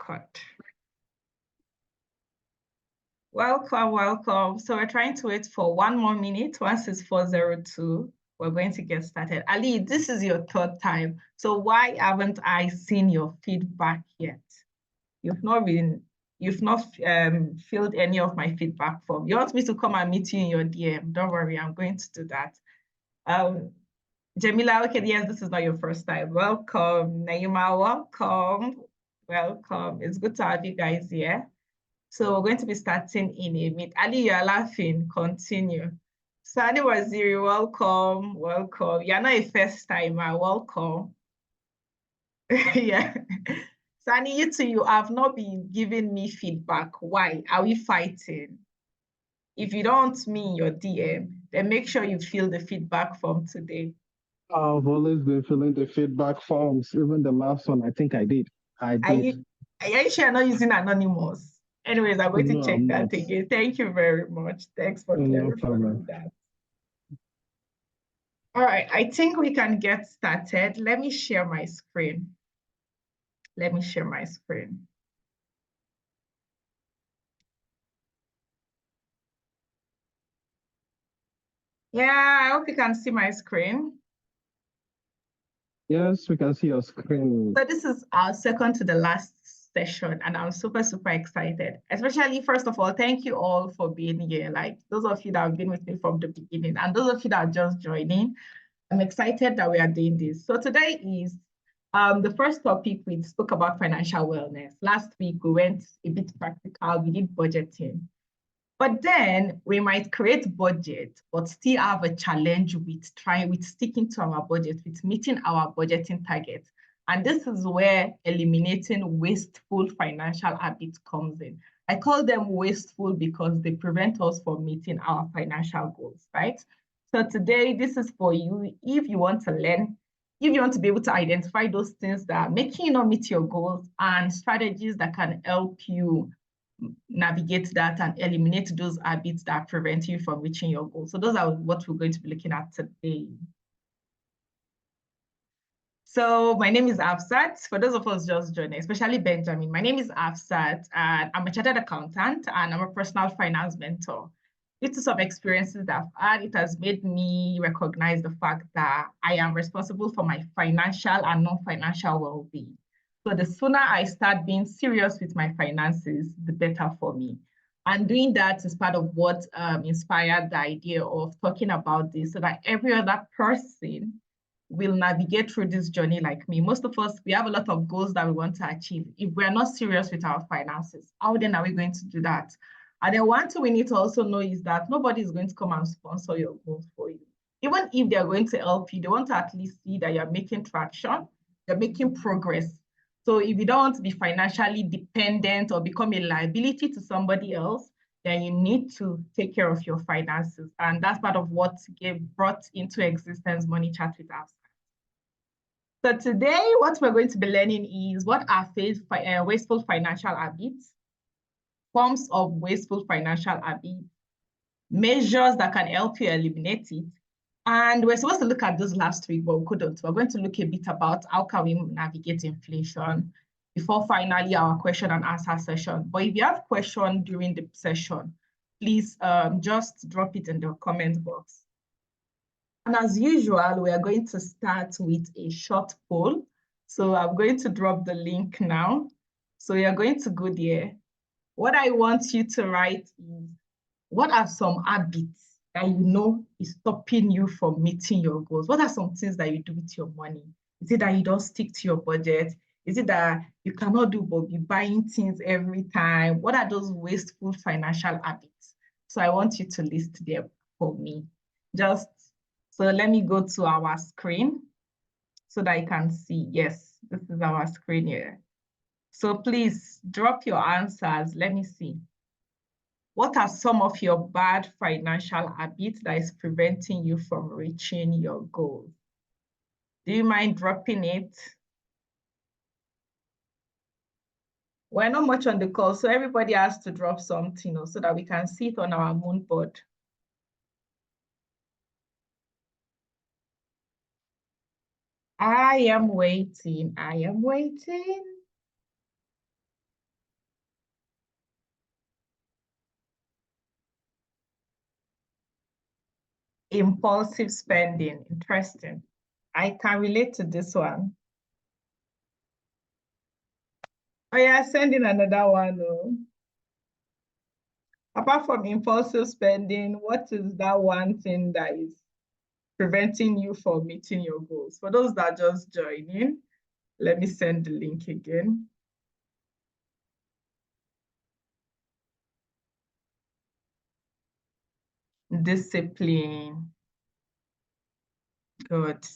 record. Welcome, welcome. So we're trying to wait for 1 more minute. Once it's 4:02, we're going to get started. Ali, this is your third time. So why haven't I seen your feedback yet? You've not filled any of my feedback form. You want me to come and meet you in your DM? Don't worry, I'm going to do that. Jamila, okay, yes, this is not your first time. Welcome. Naima, welcome. Welcome. It's good to have you guys here. So we're going to be starting in a minute. Ali, you're laughing. Continue. Sani Waziri, welcome. Welcome. You're not a first timer. Welcome. Yeah. Sani, you two, you have not been giving me feedback. Why? Are we fighting? If you don't want me in your DM, then make sure you fill the feedback form today. I've always been filling the feedback forms. Even the last one, I think I did. Are you sure you're not using Anonymous? Anyways, I'm going to check that again. Thank you very much. Thanks for clarifying that. All right, I think we can get started. Let me share my screen. Let me share my screen. Yeah, I hope you can see my screen. Yes, we can see your screen. So this is our second to the last session, and I'm super, super excited. Especially, first of all, thank you all for being here. Like those of you that have been with me from the beginning, and those of you that are just joining. I'm excited that we are doing this. So today is the first topic. We spoke about financial wellness. Last week, we went a bit practical. We did budgeting. But then we might create budget, but still have a challenge with sticking to our budget, with meeting our budgeting targets. And this is where eliminating wasteful financial habits comes in. I call them wasteful because they prevent us from meeting our financial goals, right? So today, this is for you. If you want to learn, if you want to be able to identify those things that are making you not meet your goals and strategies that can help you navigate that and eliminate those habits that prevent you from reaching your goals. So those are what we're going to be looking at today. So my name is Afsat. For those of us just joining, especially Benjamin, my name is Afsat, and I'm a chartered accountant and I'm a personal finance mentor. Due to some experiences that I've had, it has made me recognize the fact that I am responsible for my financial and non-financial well-being. So the sooner I start being serious with my finances, the better for me. And doing that is part of what inspired the idea of talking about this so that every other person will navigate through this journey like me. Most of us, we have a lot of goals that we want to achieve. If we're not serious with our finances, how then are we going to do that? And then one thing we need to also know is that nobody is going to come and sponsor your goals for you. Even if they're going to help you, they want to at least see that you're making traction, you're making progress. So if you don't want to be financially dependent or become a liability to somebody else, then you need to take care of your finances. And that's part of what brought into existence Money Chat with us. So today, what we're going to be learning is what are wasteful financial habits, forms of wasteful financial habits, measures that can help you eliminate it. And we're supposed to look at this last week, but we couldn't. We're going to look a bit about how can we navigate inflation before finally our question and answer session. But if you have questions during the session, please just drop it in the comment box. And as usual, we are going to start with a short poll. So I'm going to drop the link now. So you're going to go there. What I want you to write is, what are some habits that you know is stopping you from meeting your goals? What are some things that you do with your money? Is it that you don't stick to your budget? Is it that you cannot do but be buying things every time? What are those wasteful financial habits? So I want you to list them for me. So let me go to our screen so that I can see. Yes, this is our screen here. So please drop your answers. Let me see. What are some of your bad financial habits that is preventing you from reaching your goals? Do you mind dropping it? We're not much on the call, so everybody has to drop something so that we can see it on our moon board. I am waiting. Impulsive spending. Interesting. I can relate to this one. Oh yeah, sending another one. Oh. Apart from impulsive spending, what is that one thing that is preventing you from meeting your goals? For those that just joining, let me send the link again. Discipline. Good.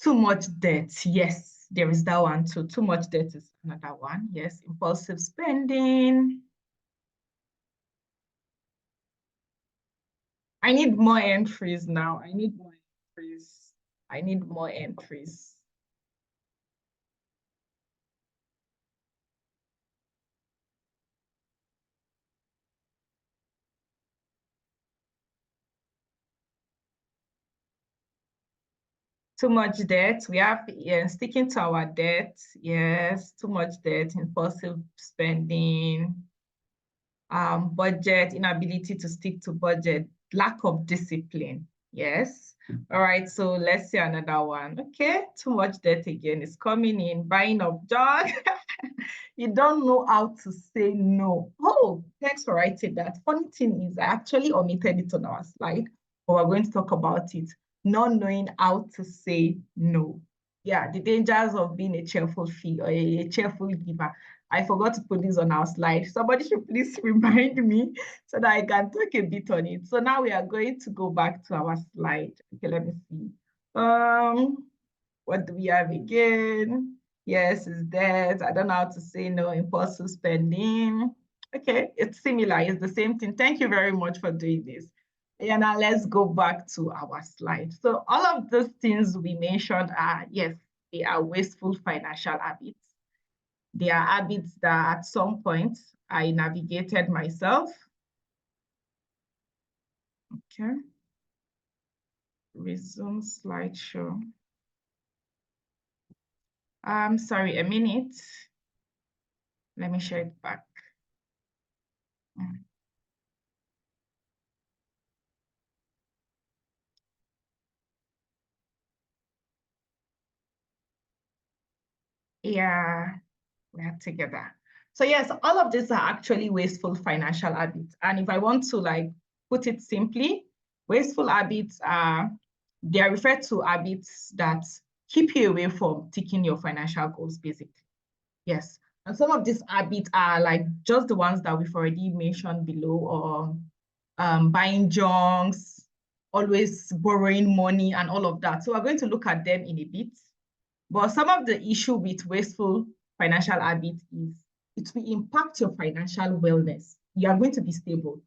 Too much debt. Yes, there is that one too. Too much debt is another one. Yes, impulsive spending. I need more entries now. I need more entries. I need more entries. Too much debt. We have sticking to our debt. Yes, too much debt, impulsive spending, budget, inability to stick to budget, lack of discipline. Yes. All right, so let's see another one. Okay, too much debt again is coming in, buying of junk. You don't know how to say no. Oh, thanks for writing that. Funny thing is, I actually omitted it on our slide, but we're going to talk about it. Not knowing how to say no. Yeah, the dangers of being a cheerful fee or a cheerful giver. I forgot to put this on our slide. Somebody should please remind me so that I can talk a bit on it. So now we are going to go back to our slide. Okay, let me see. What do we have again? Yes, it's debt. I don't know how to say no, impulsive spending. Okay, it's similar. It's the same thing. Thank you very much for doing this. Yeah, now let's go back to our slide. So all of those things we mentioned are, yes, they are wasteful financial habits. They are habits that at some point I navigated myself. Okay. Resume slideshow. Sorry, a minute. Let me share it back. Yeah, we're together. So yes, all of these are actually wasteful financial habits. And if I want to like put it simply, wasteful habits are, they are referred to habits that keep you away from ticking your financial goals, basically. Yes. And some of these habits are like just the ones that we've already mentioned below, or buying junks, always borrowing money and all of that. So we're going to look at them in a bit. But some of the issue with wasteful financial habits is it will impact your financial wellness. You are going to be stable,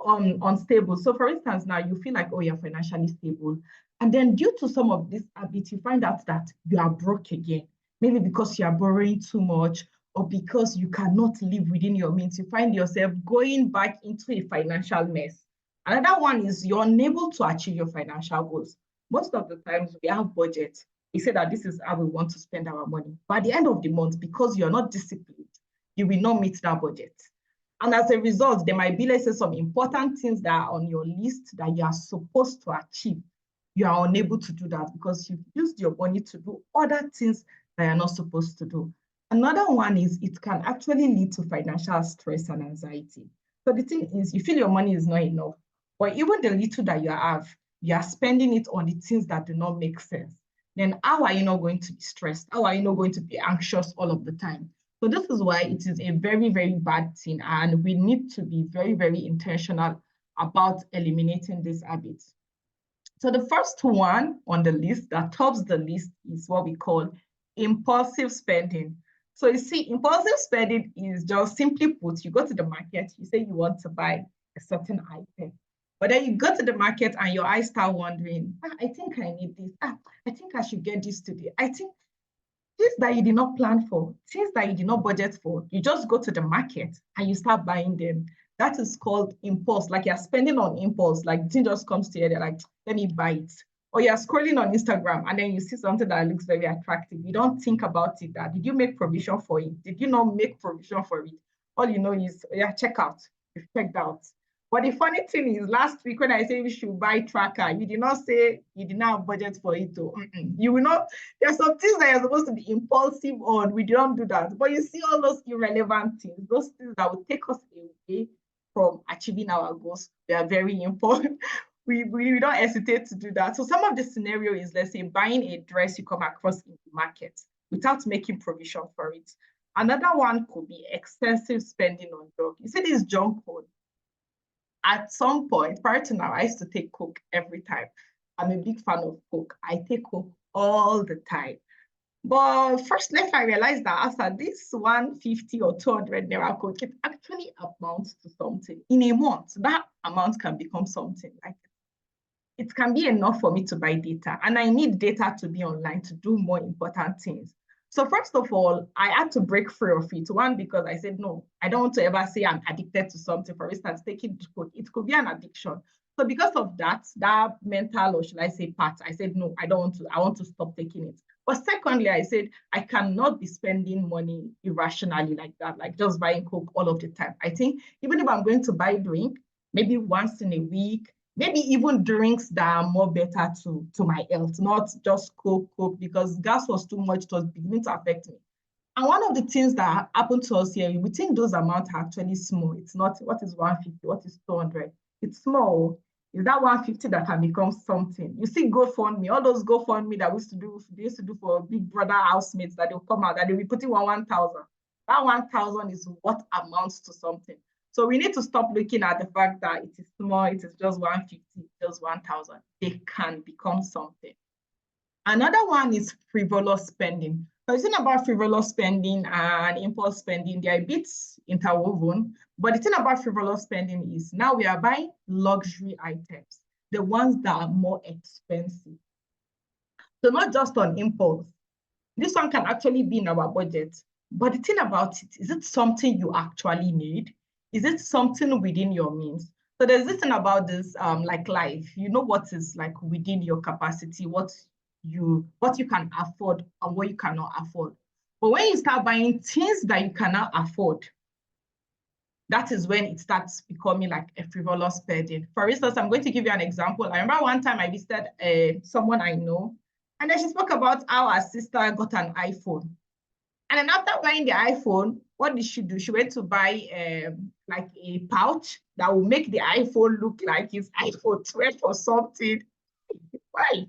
unstable. So for instance, now you feel like, oh, you're financially stable. And then due to some of these habits, you find out that you are broke again. Maybe because you are borrowing too much or because you cannot live within your means. You find yourself going back into a financial mess. Another one is you're unable to achieve your financial goals. Most of the times we have budgets, we say that this is how we want to spend our money. But at the end of the month, because you're not disciplined, you will not meet that budget. And as a result, there might be, let's say, some important things that are on your list that you are supposed to achieve. You are unable to do that because you've used your money to do other things that you're not supposed to do. Another one is it can actually lead to financial stress and anxiety. So the thing is, you feel your money is not enough, but even the little that you are spending it on the things that do not make sense. Then how are you not going to be stressed? How are you not going to be anxious all of the time? So this is why it is a very, very bad thing. And we need to be very, very intentional about eliminating these habits. So the first one on the list that tops the list is what we call impulsive spending. So you see, impulsive spending is just simply put, you go to the market, you say you want to buy a certain item. But then you go to the market and your eyes start wandering, I think I need this. I think I should get this today. I think things that you did not plan for, things that you did not budget for, you just go to the market and you start buying them. That is called impulse. Like you're spending on impulse. Like the thing just comes to you, they're like, let me buy it. Or you're scrolling on Instagram and then you see something that looks very attractive. You don't think about it. That did you make provision for it? Did you not make provision for it? All you know is, yeah, check out. You've checked out. But the funny thing is, last week when I say we should buy tracker, you did not say you did not have budget for it. You will not. There's some things that you're supposed to be impulsive on. We don't do that. But you see all those irrelevant things, those things that will take us away from achieving our goals. They are very important. We don't hesitate to do that. So some of the scenario is, let's say, buying a dress you come across in the market without making provision for it. Another one could be excessive spending on junk. You see this junk food. At some point, prior to now, I used to take Coke every time. I'm a big fan of Coke. I take Coke all the time. But first, later I realized that after this 150 or 200 naira Coke, it actually amounts to something. In a month, that amount can become something. Like it can be enough for me to buy data. And I need data to be online to do more important things. So first of all, I had to break free of it. One, because I said, no, I don't want to ever say I'm addicted to something. For instance, taking Coke, it could be an addiction. So because of that mental, or should I say part, I said, no, I want to stop taking it. But secondly, I said, I cannot be spending money irrationally like that, like just buying Coke all of the time. I think even if I'm going to buy a drink, maybe once in a week, maybe even drinks that are more better to my health, not just Coke, because gas was too much, it was beginning to affect me. And one of the things that happened to us here, we think those amounts are actually small. It's not, what is 150, what is 200? It's small. Is that 150 that can become something? You see GoFundMe, all those GoFundMe that they used to do for Big Brother housemates, that they'll come out, that they'll be putting 1,000. That 1,000 is what amounts to something. So we need to stop looking at the fact that it is small, it is just 150, just 1,000. They can become something. Another one is frivolous spending. So the thing about frivolous spending and impulse spending, they are a bit interwoven. But the thing about frivolous spending is now we are buying luxury items, the ones that are more expensive. So not just on impulse. This one can actually be in our budget. But the thing about it, is it something you actually need? Is it something within your means? So there's this thing about this, like life, you know what is like within your capacity, what you can afford and what you cannot afford. But when you start buying things that you cannot afford, that is when it starts becoming like a frivolous spending. For instance, I'm going to give you an example. I remember one time I visited someone I know, and then she spoke about how her sister got an iPhone. And then after buying the iPhone, what did she do? She went to buy like a pouch that will make the iPhone look like it's iPhone 12 or something. Why?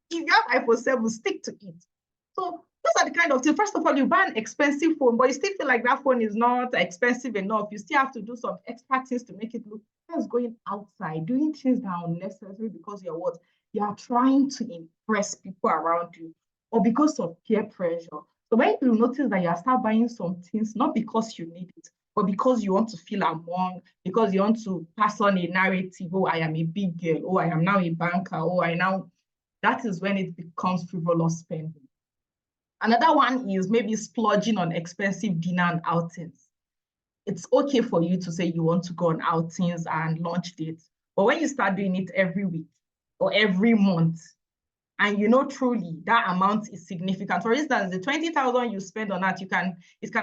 If you have iPhone 7, stick to it. So those are the kind of things. First of all, you buy an expensive phone, but you still feel like that phone is not expensive enough. You still have to do some extra things to make it look. Just going outside, doing things that are unnecessary because you're what? You are trying to impress people around you, or because of peer pressure. So when you notice that you start buying some things, not because you need it, but because you want to feel among, because you want to pass on a narrative, oh, I am a big girl, oh, I am now a banker, oh, that is when it becomes frivolous spending. Another one is maybe splurging on expensive dinner and outings. It's okay for you to say you want to go on outings and lunch dates, but when you start doing it every week or every month, and you know truly that amount is significant. For instance, the 20,000 you spend on that, it can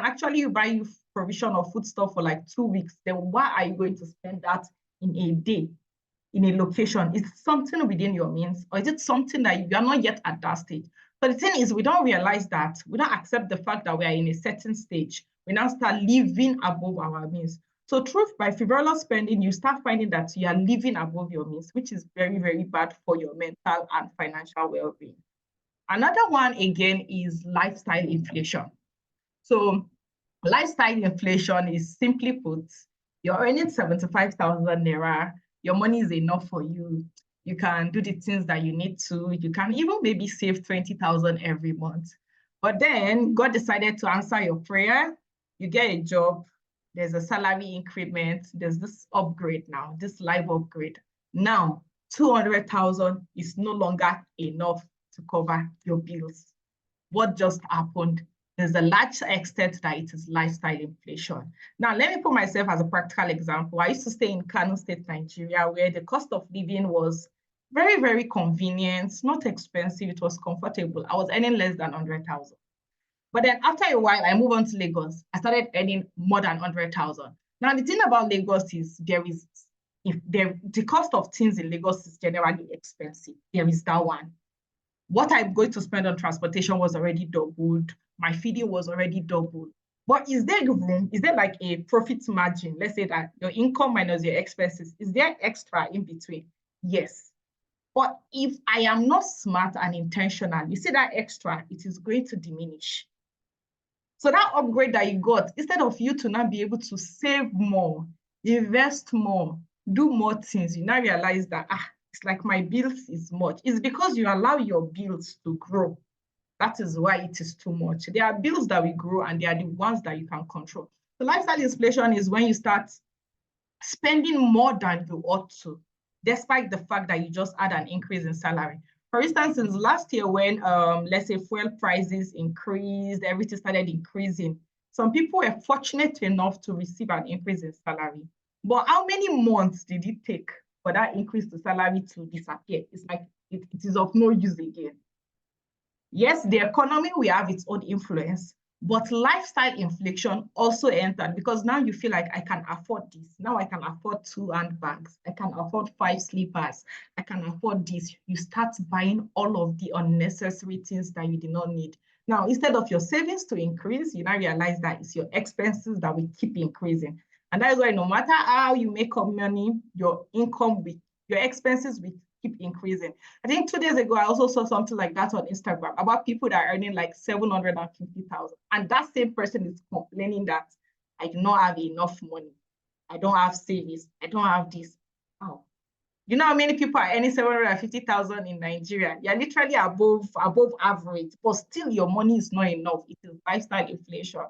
actually buy you provision of food stuff for like 2 weeks. Then why are you going to spend that in a day, in a location? Is it something within your means, or is it something that you are not yet at that stage? But the thing is, we don't realize that. We don't accept the fact that we are in a certain stage. We now start living above our means. So truth, by frivolous spending, you start finding that you are living above your means, which is very, very bad for your mental and financial well-being. Another one, again, is lifestyle inflation. So lifestyle inflation is, simply put, you're earning 75,000 naira, your money is enough for you. You can do the things that you need to. You can even maybe save 20,000 every month. But then God decided to answer your prayer. You get a job, there's a salary increment, there's this upgrade now, this life upgrade. Now, 200,000 is no longer enough to cover your bills. What just happened? There's a large extent that it is lifestyle inflation. Now, let me put myself as a practical example. I used to stay in Kano State, Nigeria, where the cost of living was very, very convenient, not expensive, it was comfortable. I was earning less than 100,000. But then after a while, I moved on to Lagos. I started earning more than 100,000. Now, the thing about Lagos is there is if the cost of things in Lagos is generally expensive, there is that one. What I'm going to spend on transportation was already doubled. My feeding was already doubled. But is there room? Is there like a profit margin? Let's say that your income minus your expenses, is there extra in between? Yes. But if I am not smart and intentional, you see that extra, it is going to diminish. So that upgrade that you got, instead of you to now be able to save more, invest more, do more things, you now realize that, it's like my bills is much. It's because you allow your bills to grow. That is why it is too much. There are bills that will grow and they are the ones that you can control. So lifestyle inflation is when you start spending more than you ought to, despite the fact that you just had an increase in salary. For instance, since last year when, let's say, fuel prices increased, everything started increasing, some people were fortunate enough to receive an increase in salary. But how many months did it take for that increase to salary to disappear? It's like it is of no use again. Yes, the economy will have its own influence, but lifestyle inflation also entered because now you feel like I can afford this. Now I can afford 2 handbags. I can afford 5 slippers. I can afford this. You start buying all of the unnecessary things that you did not need. Now, instead of your savings to increase, you now realize that it's your expenses that will keep increasing. And that is why no matter how you make up money, your expenses will keep increasing. I think 2 days ago, I also saw something like that on Instagram about people that are earning like 750,000. And that same person is complaining that I do not have enough money. I don't have savings. I don't have this. Oh. You know how many people are earning 750,000 in Nigeria? You're literally above average, but still your money is not enough. It is lifestyle inflation.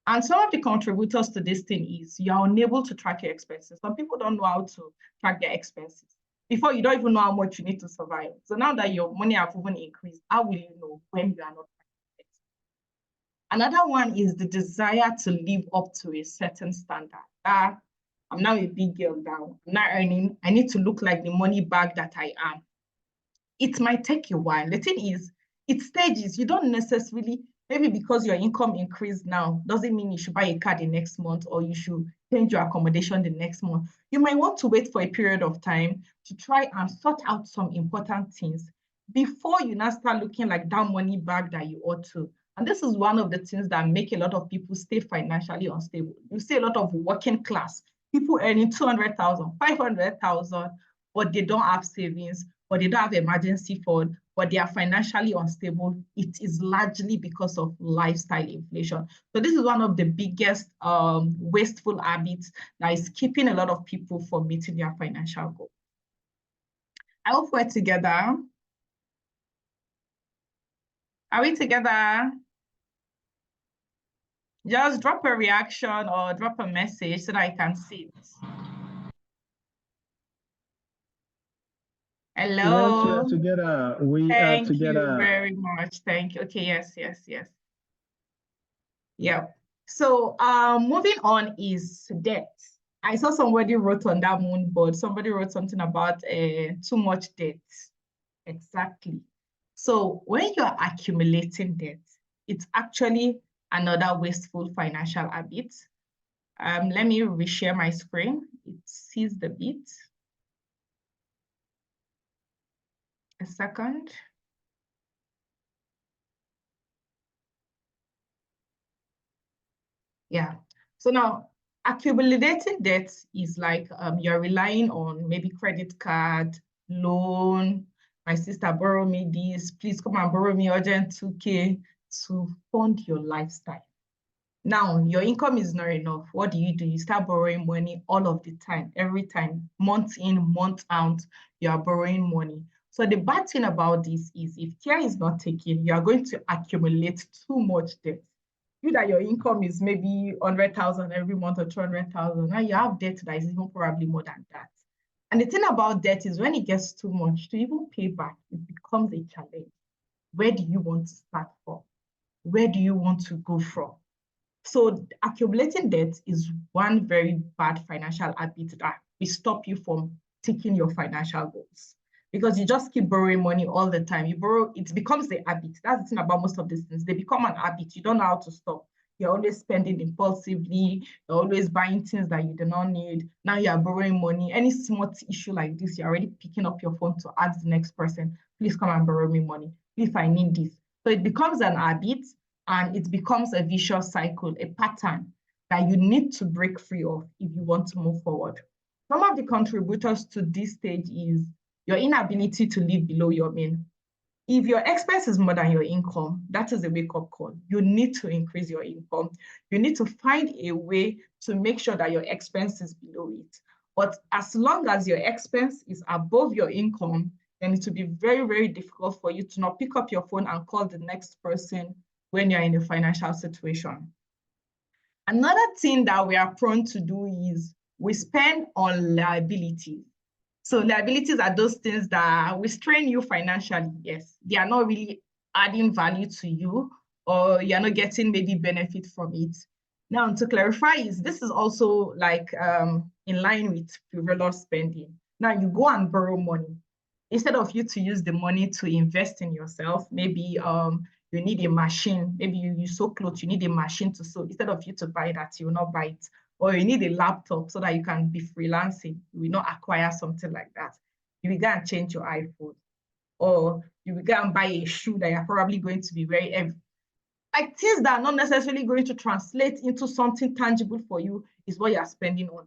And some of the contributors to this thing is you're unable to track your expenses. Some people don't know how to track their expenses. Before, you don't even know how much you need to survive. So now that your money have even increased, how will you know when you are not tracking it? Another one is the desire to live up to a certain standard. I'm now a big girl now. I'm not earning. I need to look like the money bag that I am. It might take a while. The thing is, it's stages. You don't necessarily, maybe because your income increased now, doesn't mean you should buy a car the next month or you should change your accommodation the next month. You might want to wait for a period of time to try and sort out some important things before you now start looking like that money bag that you ought to. And this is one of the things that make a lot of people stay financially unstable. You see a lot of working class, people earning 200,000, 500,000, but they don't have savings, but they don't have emergency fund, but they are financially unstable. It is largely because of lifestyle inflation. So this is one of the biggest wasteful habits that is keeping a lot of people from meeting their financial goal. I hope we're together. Are we together? Just drop a reaction or drop a message so that I can see it. Hello. Yes, we are together. Thank you very much. Thank you. Okay, yes. Yeah. So moving on is debt. I saw somebody wrote on that moon board, somebody wrote something about too much debt. Exactly. So when you're accumulating debt, it's actually another wasteful financial habit. Let me reshare my screen. It sees the bit. A second. Yeah. So now accumulating debt is like you're relying on maybe credit card, loan. My sister borrow me this, please come and borrow me urgent 2K to fund your lifestyle. Now your income is not enough. What do? You start borrowing money all of the time, every time, month in, month out, you are borrowing money. So the bad thing about this is if care is not taken, you are going to accumulate too much debt. You that your income is maybe 100,000 every month or 200,000, now you have debt that is even probably more than that. And the thing about debt is when it gets too much, to even pay back, it becomes a challenge. Where do you want to start from? Where do you want to go from? So accumulating debt is one very bad financial habit that will stop you from taking your financial goals. Because you just keep borrowing money all the time. You borrow, it becomes a habit. That's the thing about most of these things. They become an habit. You don't know how to stop. You're always spending impulsively. You're always buying things that you do not need. Now you're borrowing money. Any small issue like this, you're already picking up your phone to ask the next person, please come and borrow me money. Please, I need this. So it becomes an habit and it becomes a vicious cycle, a pattern that you need to break free of if you want to move forward. Some of the contributors to this stage is your inability to live below your mean. If your expense is more than your income, that is a wake-up call. You need to increase your income. You need to find a way to make sure that your expense is below it. But as long as your expense is above your income, then it will be very, very difficult for you to not pick up your phone and call the next person when you're in a financial situation. Another thing that we are prone to do is we spend on liabilities. So liabilities are those things that will strain you financially. Yes, they are not really adding value to you, or you're not getting maybe benefit from it. Now, to clarify, this is also like in line with frivolous spending. Now, you go and borrow money. Instead of you to use the money to invest in yourself, maybe you need a machine, maybe you sew clothes, you need a machine to sew. Instead of you to buy that, you will not buy it. Or you need a laptop so that you can be freelancing. You will not acquire something like that. You will go and change your iPhone. Or you will go and buy a shoe that you're probably going to be very heavy. Like things that are not necessarily going to translate into something tangible for you is what you're spending on.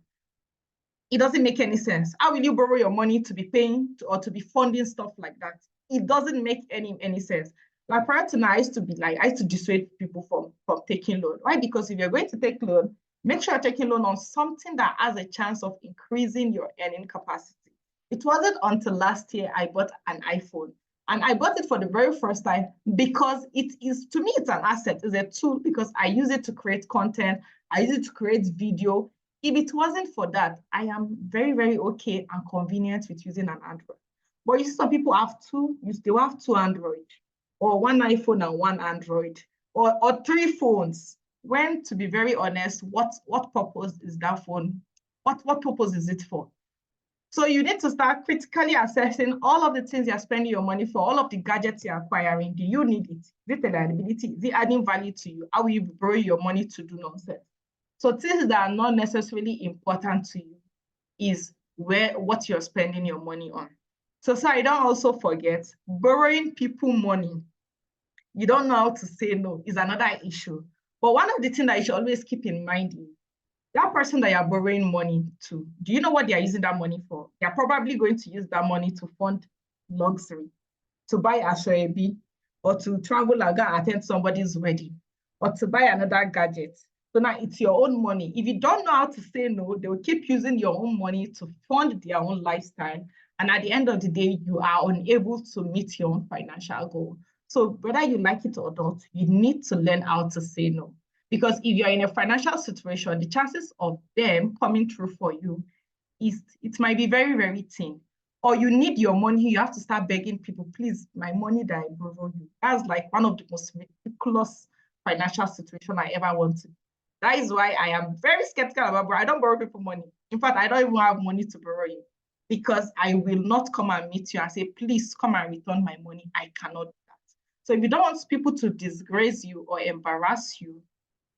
It doesn't make any sense. How will you borrow your money to be paying or to be funding stuff like that? It doesn't make any sense. Like prior to now, I used to dissuade people from taking loan. Why? Because if you're going to take loan, make sure you're taking loan on something that has a chance of increasing your earning capacity. It wasn't until last year I bought an iPhone. And I bought it for the very first time because it is, to me, it's an asset, it's a tool because I use it to create content, I use it to create video. If it wasn't for that, I am very, very okay and convenient with using an Android. But you see, some people have two, they have two Android, or one iPhone and one Android, or three phones. When, to be very honest, what purpose is that phone? What purpose is it for? So you need to start critically assessing all of the things you're spending your money for, all of the gadgets you're acquiring. Do you need it? Is it a liability? Is it adding value to you? How will you borrow your money to do nonsense? So things that are not necessarily important to you is what you're spending your money on. So sorry, don't also forget, borrowing people money, you don't know how to say no, is another issue. But one of the things that you should always keep in mind is that person that you're borrowing money to, do you know what they're using that money for? They're probably going to use that money to fund luxury, to buy a shoebi, or to travel and go attend somebody's wedding, or to buy another gadget. So now it's your own money. If you don't know how to say no, they will keep using your own money to fund their own lifestyle. And at the end of the day, you are unable to meet your own financial goal. So whether you like it or not, you need to learn how to say no. Because if you're in a financial situation, the chances of them coming through for you it might be very, very thin. Or you need your money, you have to start begging people, please, my money that I borrow you. That's like one of the most ridiculous financial situation I ever wanted. That is why I am very skeptical about borrow. I don't borrow people money. In fact, I don't even have money to borrow you because I will not come and meet you and say, please come and return my money. I cannot do that. So if you don't want people to disgrace you or embarrass you,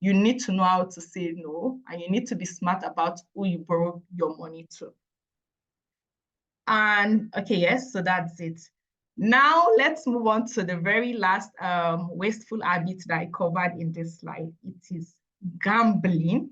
you need to know how to say no, and you need to be smart about who you borrow your money to. And okay, yes, so that's it. Now let's move on to the very last wasteful habit that I covered in this slide. It is gambling,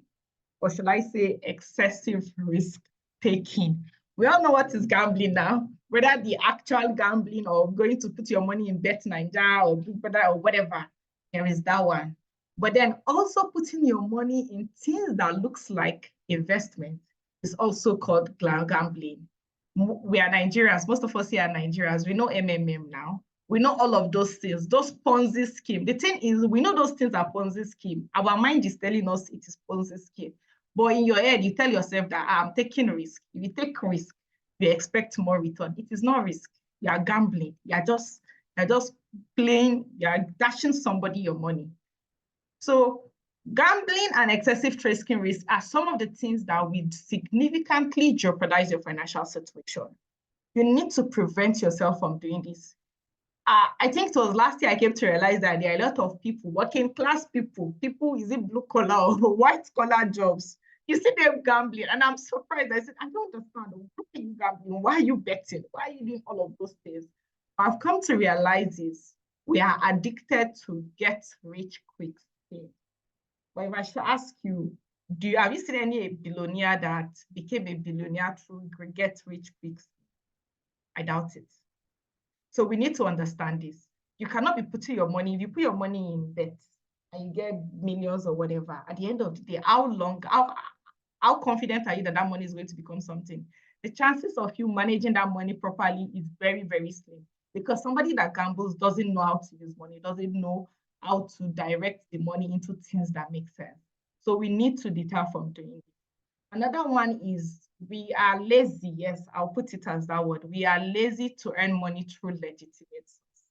or should I say excessive risk taking. We all know what is gambling now, whether the actual gambling or going to put your money in Bet Ninja or Big Brother or whatever, there is that one. But then also putting your money in things that looks like investment is also called gambling. We are Nigerians, most of us here are Nigerians. We know MMM now. We know all of those things, those Ponzi scheme. The thing is, we know those things are Ponzi scheme. Our mind is telling us it is Ponzi scheme. But in your head, you tell yourself that I'm taking risk. If you take risk, you expect more return. It is not risk. You are gambling. You're just playing, you're dashing somebody your money. So gambling and excessive taking risk are some of the things that will significantly jeopardize your financial situation. You need to prevent yourself from doing this. I think it was last year I came to realize that there are a lot of people, working class people, is it blue collar or white collar jobs? You see them gambling, and I'm surprised. I said, I don't understand. Why are you gambling? Why are you betting? Why are you doing all of those things? I've come to realize is we are addicted to get rich quick scheme. But if I should ask you, have you seen any billionaire that became a billionaire through get rich quick scheme? I doubt it. So we need to understand this. You cannot be putting your money, if you put your money in bet and you get millions or whatever, at the end of the day, how confident are you that that money is going to become something? The chances of you managing that money properly is very, very slim, because somebody that gambles doesn't know how to use money, doesn't know how to direct the money into things that make sense. So we need to deter from doing it. Another one is we are lazy. Yes, I'll put it as that word. We are lazy to earn money through legitimate source.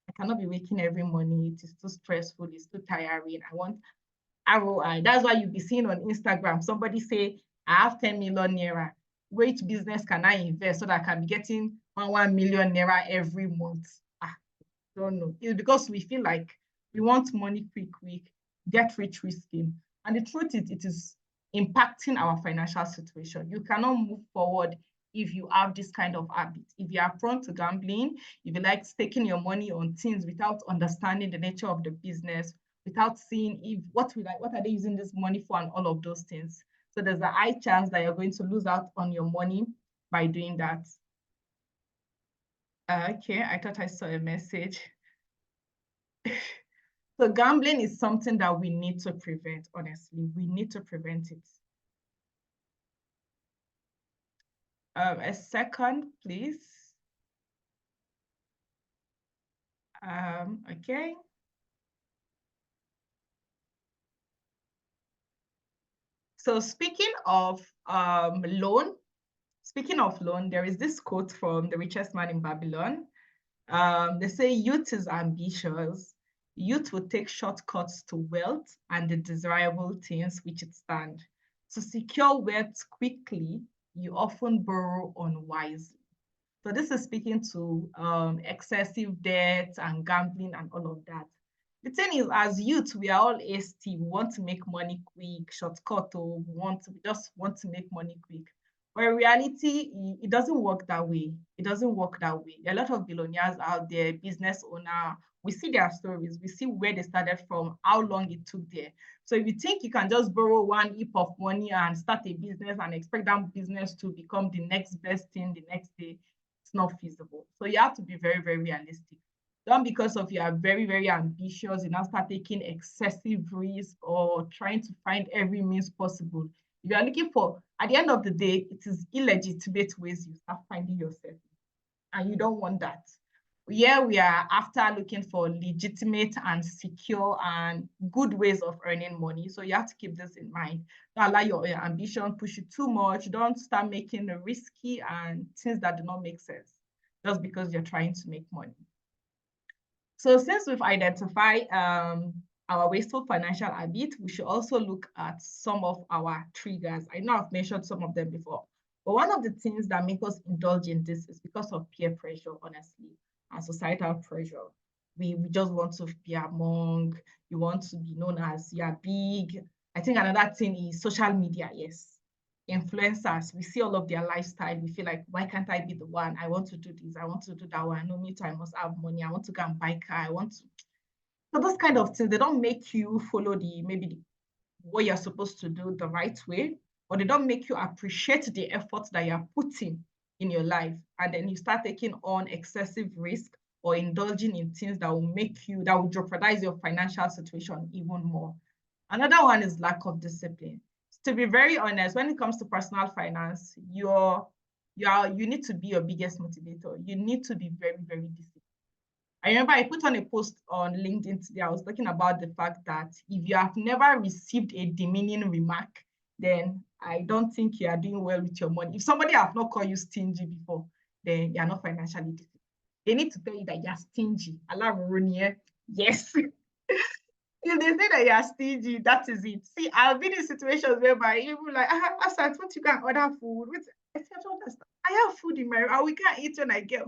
I cannot be waking every morning. It is too stressful. It's too tiring. I want ROI. That's why you'll be seeing on Instagram somebody say, I have 10 million naira. Which business can I invest so that I can be getting 1 million naira every month? Don't know. It's because we feel like we want money quick, get rich scheme. And the truth is, it is impacting our financial situation. You cannot move forward if you have this kind of habit. If you are prone to gambling, if you like taking your money on things without understanding the nature of the business, without seeing if what are they using this money for, and all of those things. So there's a high chance that you're going to lose out on your money by doing that. Okay, I thought I saw a message. So gambling is something that we need to prevent, honestly. We need to prevent it. A second, please. Okay. So speaking of loan, there is this quote from The Richest Man in Babylon. They say youth is ambitious. Youth will take shortcuts to wealth and the desirable things which it stand. To secure wealth quickly, you often borrow unwisely. So this is speaking to excessive debt and gambling and all of that. The thing is, as youth, we are all hasty. We want to make money quick, shortcut, or we just want to make money quick. But in reality, it doesn't work that way. It doesn't work that way. There are a lot of billionaires out there, business owner. We see their stories. We see where they started from, how long it took there. So if you think you can just borrow one heap of money and start a business and expect that business to become the next best thing the next day, it's not feasible. So you have to be very, very realistic. Don't because of you are very, very ambitious, you now start taking excessive risk or trying to find every means possible. If you are looking for, at the end of the day, it is illegitimate ways you start finding yourself. And you don't want that. Here we are after looking for legitimate and secure and good ways of earning money. So you have to keep this in mind. Don't allow your ambition push you too much. Don't start making risky and things that do not make sense just because you're trying to make money. So since we've identified our wasteful financial habit, we should also look at some of our triggers. I know I've mentioned some of them before, but one of the things that make us indulge in this is because of peer pressure, honestly, and societal pressure. We just want to be among, you want to be known as you're big. I think another thing is social media, yes. Influencers, we see all of their lifestyle. We feel like, why can't I be the one? I want to do this, I want to do that one. No, me too, I must have money. I want to go and buy car. I want to. So those kind of things, they don't make you follow what you're supposed to do the right way, or they don't make you appreciate the effort that you're putting in your life. And then you start taking on excessive risk or indulging in things that will jeopardize your financial situation even more. Another one is lack of discipline. To be very honest, when it comes to personal finance, you need to be your biggest motivator. You need to be very, very disciplined. I remember I put on a post on LinkedIn today. I was talking about the fact that if you have never received a demeaning remark, then I don't think you are doing well with your money. If somebody have not called you stingy before, then you are not financially disciplined. They need to tell you that you're stingy. Yes. If they say that you're stingy, that is it. See, I've been in situations whereby people like, I want to go and order food. I said, I don't understand. I have food in my house. We can't eat when I get.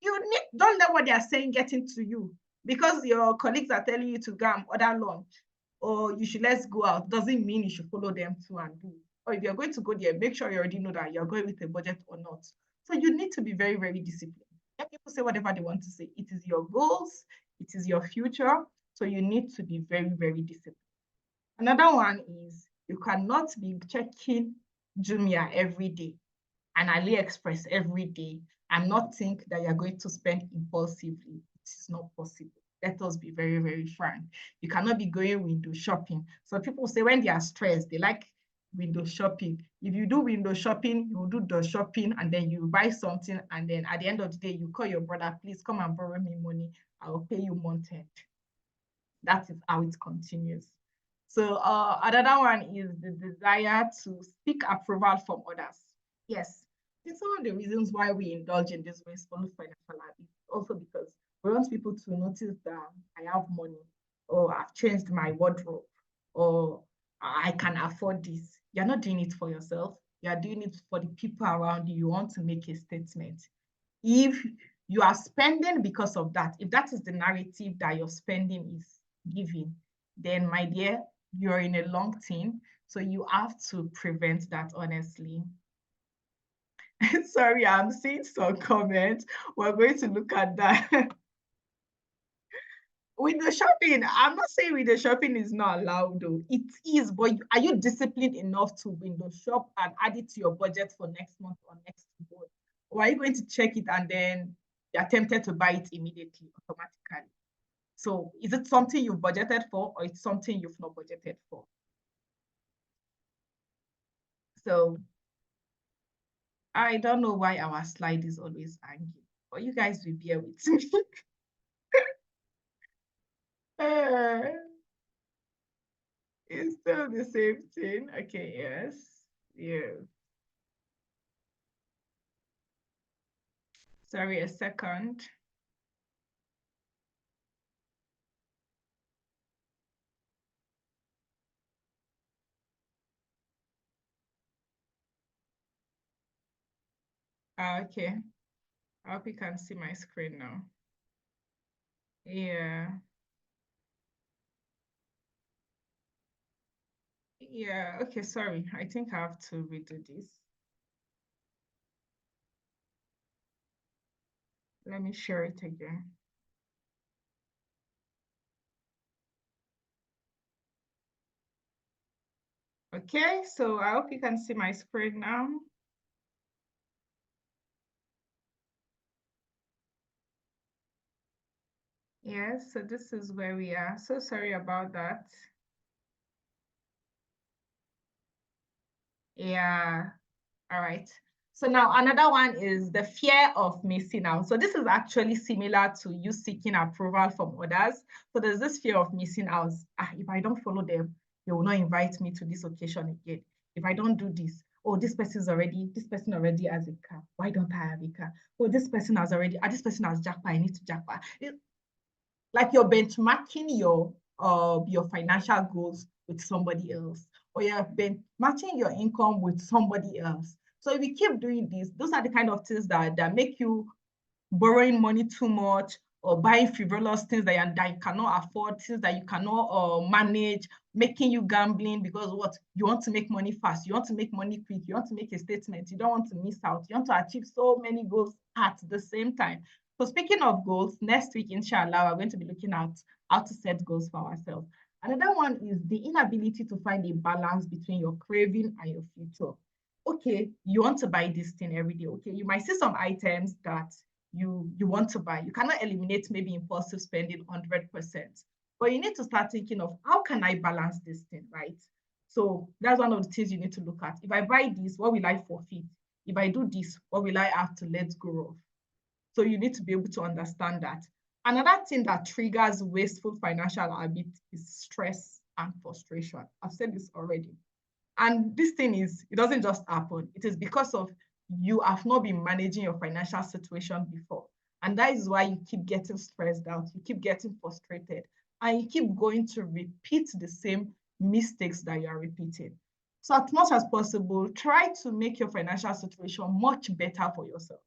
Don't let what they are saying get into you, because your colleagues are telling you to go and order lunch, or you should let's go out, doesn't mean you should follow them to and do. Or if you're going to go there, make sure you already know that you're going with a budget or not. So you need to be very, very disciplined. Let people say whatever they want to say. It is your goals, it is your future. So you need to be very, very disciplined. Another one is you cannot be checking Jumia every day and AliExpress every day and not think that you're going to spend impulsively. It is not possible. Let us be very, very frank. You cannot be going window shopping. So people say when they are stressed, they like window shopping. If you do window shopping, you will do the shopping and then you buy something. And then at the end of the day, you call your brother, please come and borrow me money. I will pay you month end. That is how it continues. So another one is the desire to seek approval from others. Yes, it's one of the reasons why we indulge in this wasteful financial habit. Also because we want people to notice that I have money, or I've changed my wardrobe, or I can afford this. You're not doing it for yourself. You're doing it for the people around you. You want to make a statement. If you are spending because of that, if that is the narrative that your spending is giving, then my dear, you're in a long team. So you have to prevent that, honestly. Sorry, I'm seeing some comments. We're going to look at that. Window shopping, I'm not saying window shopping is not allowed though. It is, but are you disciplined enough to window shop and add it to your budget for next month or next month? Or are you going to check it and then you're tempted to buy it immediately, automatically? So is it something you've budgeted for, or it's something you've not budgeted for? So I don't know why our slide is always hanging, but you guys will bear with me. It's still the same thing. Okay, yes. Yeah. Sorry, a second. Okay. I hope you can see my screen now. Yeah. Yeah. Okay, sorry. I think I have to redo this. Let me share it again. Okay, so I hope you can see my screen now. Yes, so this is where we are. So sorry about that. Yeah. All right. So now another one is the fear of missing out. So this is actually similar to you seeking approval from others. So there's this fear of missing out. If I don't follow them, they will not invite me to this occasion again. If I don't do this, oh, this person already has a car. Why don't I have a car? Oh, this person has jackpot. I need to jackpot. Like you're benchmarking your financial goals with somebody else, or you're matching your income with somebody else. So if you keep doing this, those are the kind of things that make you borrowing money too much, or buying frivolous things that you cannot afford, things that you cannot manage, making you gambling because what you want to make money fast, you want to make money quick, you want to make a statement, you don't want to miss out, you want to achieve so many goals at the same time. So speaking of goals, next week, inshallah, we're going to be looking at how to set goals for ourselves. Another one is the inability to find a balance between your craving and your future. Okay, you want to buy this thing every day. Okay, you might see some items that you want to buy. You cannot eliminate maybe impulsive spending 100%, but you need to start thinking of how can I balance this thing, right? So that's one of the things you need to look at. If I buy this, what will I forfeit? If I do this, what will I have to let go of? So you need to be able to understand that. Another thing that triggers wasteful financial habits is stress and frustration. I've said this already. And this thing it doesn't just happen. It is because of you have not been managing your financial situation before. And that is why you keep getting stressed out, you keep getting frustrated, and you keep going to repeat the same mistakes that you are repeating. So as much as possible, try to make your financial situation much better for yourself.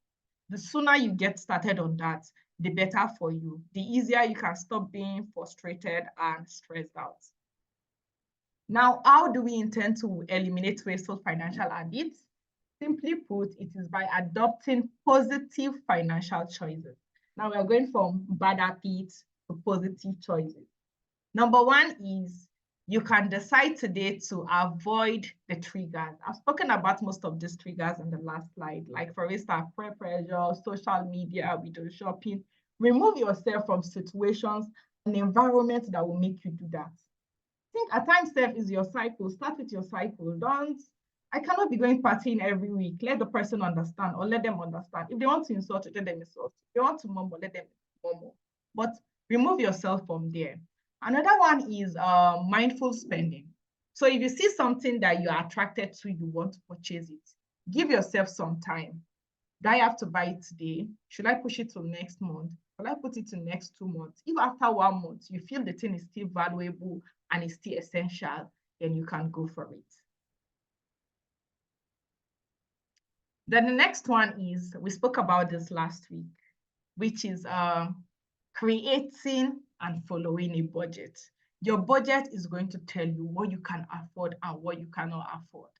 The sooner you get started on that, the better for you. The easier you can stop being frustrated and stressed out. Now, how do we intend to eliminate wasteful financial habits? Simply put, it is by adopting positive financial choices. Now, we are going from bad habits to positive choices. Number one is you can decide today to avoid the triggers. I've spoken about most of these triggers in the last slide, like for instance, peer pressure, social media, window shopping. Remove yourself from situations and environments that will make you do that. Think at times self is your cycle. Start with your cycle. I cannot be going partying every week. Let the person understand or let them understand. If they want to insult you, let them insult. If they want to murmur, let them murmur. But remove yourself from there. Another one is mindful spending. So if you see something that you are attracted to, you want to purchase it, give yourself some time. Do I have to buy it today? Should I push it to next month? Will I put it to next 2 months? If after 1 month you feel the thing is still valuable and is still essential, then you can go for it. Then the next one is, we spoke about this last week, which is creating and following a budget. Your budget is going to tell you what you can afford and what you cannot afford.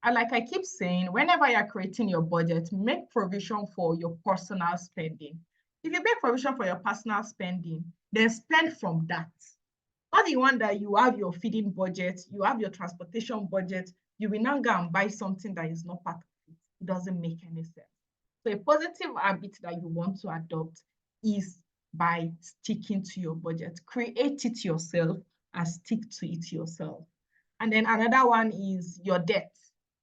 And like I keep saying, whenever you're creating your budget, make provision for your personal spending. If you make provision for your personal spending, then spend from that. Not the one that you have your feeding budget, you have your transportation budget, you will now go and buy something that is not part of it. It doesn't make any sense. So a positive habit that you want to adopt is by sticking to your budget. Create it yourself and stick to it yourself. And then another one is your debt.